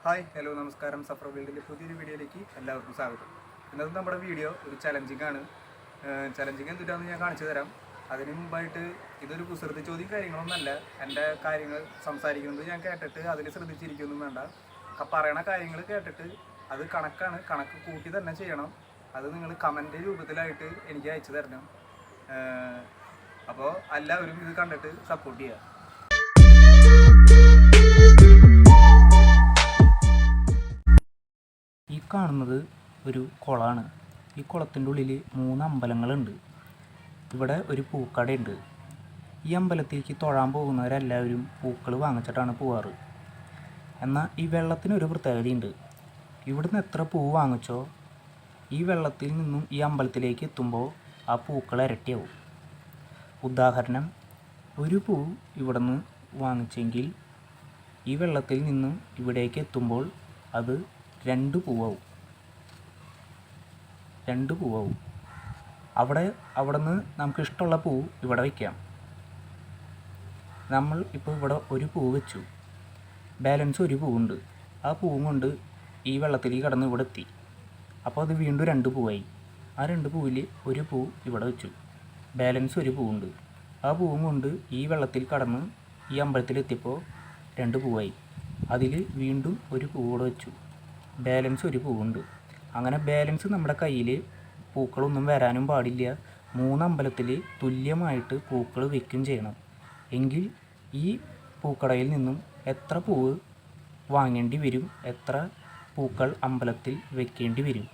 Hi hello നമസ്കാരം. സഫർ വേൾഡിൻ്റെ പുതിയൊരു വീഡിയോയിലേക്ക് എല്ലാവർക്കും സ്വാഗതം. ഇന്നത്തെ നമ്മുടെ വീഡിയോ ഒരു ചലഞ്ചിങ് ആണ്. ചലഞ്ചിങ് എന്തിട്ടാണെന്ന് ഞാൻ കാണിച്ചു തരാം. അതിന് മുമ്പായിട്ട് ഇതൊരു കുസൃതി ചോദ്യം കാര്യങ്ങളൊന്നുമല്ല. എൻ്റെ കാര്യങ്ങൾ സംസാരിക്കുന്നത് ഞാൻ കേട്ടിട്ട് അതിൽ ശ്രദ്ധിച്ചിരിക്കൊന്നും വേണ്ട. പറയണ കാര്യങ്ങൾ കേട്ടിട്ട് അത് കണക്കാണ്, കണക്ക് കൂട്ടി തന്നെ ചെയ്യണം. അത് നിങ്ങൾ കമൻറ്റ് രൂപത്തിലായിട്ട് എനിക്ക് അയച്ചു തരണം. അപ്പോൾ എല്ലാവരും ഇത് കണ്ടിട്ട് സപ്പോർട്ട് ചെയ്യുക. ഈ കാണുന്നത് ഒരു കുളമാണ്. ഈ കുളത്തിൻ്റെ ഉള്ളിൽ 3 അമ്പലങ്ങളുണ്ട്. ഇവിടെ ഒരു പൂക്കടയുണ്ട്. ഈ അമ്പലത്തിലേക്ക് തൊഴാൻ പോകുന്നവരെല്ലാവരും പൂക്കൾ വാങ്ങിച്ചിട്ടാണ് പോവാറ്. എന്നാൽ ഈ വെള്ളത്തിനൊരു പ്രത്യേകതയുണ്ട്. ഇവിടുന്ന് എത്ര പൂ വാങ്ങിച്ചോ ഈ വെള്ളത്തിൽ നിന്നും ഈ അമ്പലത്തിലേക്ക് എത്തുമ്പോൾ ആ പൂക്കൾ ഇരട്ടിയാവും. ഉദാഹരണം, ഒരു പൂ ഇവിടുന്ന് വാങ്ങിച്ചെങ്കിൽ ഈ വെള്ളത്തിൽ നിന്നും ഇവിടേക്ക് എത്തുമ്പോൾ അത് 2 പൂവാവും. അവിടെ നിന്ന് നമുക്ക് ഇഷ്ടമുള്ള പൂ ഇവിടെ വയ്ക്കാം. നമ്മൾ ഇപ്പോൾ ഇവിടെ ഒരു പൂ വെച്ചു, ബാലൻസ് ഒരു പൂവുണ്ട്. ആ പൂവും കൊണ്ട് ഈ വെള്ളത്തിലേക്ക് കടന്ന് ഇവിടെ എത്തി. അപ്പോൾ അത് വീണ്ടും 2 പൂവായി. ആ 2 പൂവിൽ ഒരു പൂ ഇവിടെ വെച്ചു, ബാലൻസ് ഒരു പൂവുണ്ട്. ആ പൂവും കൊണ്ട് ഈ വെള്ളത്തിൽ കടന്ന് ഈ അമ്പലത്തിലെത്തിയപ്പോൾ 2 പൂവായി. അതിൽ വീണ്ടും ഒരു പൂ കൂടെ വെച്ചു, ബാലൻസ് ഒരു പൂവുണ്ട്. അങ്ങനെ ബാലൻസ് നമ്മുടെ കയ്യിൽ പൂക്കളൊന്നും വരാനും പാടില്ല. 3 അമ്പലത്തിൽ തുല്യമായിട്ട് പൂക്കൾ വയ്ക്കുകയും ചെയ്യണം. എങ്കിൽ ഈ പൂക്കടയിൽ നിന്നും എത്ര പൂവ് വാങ്ങേണ്ടി വരും, എത്ര പൂക്കൾ അമ്പലത്തിൽ വെക്കേണ്ടി വരും.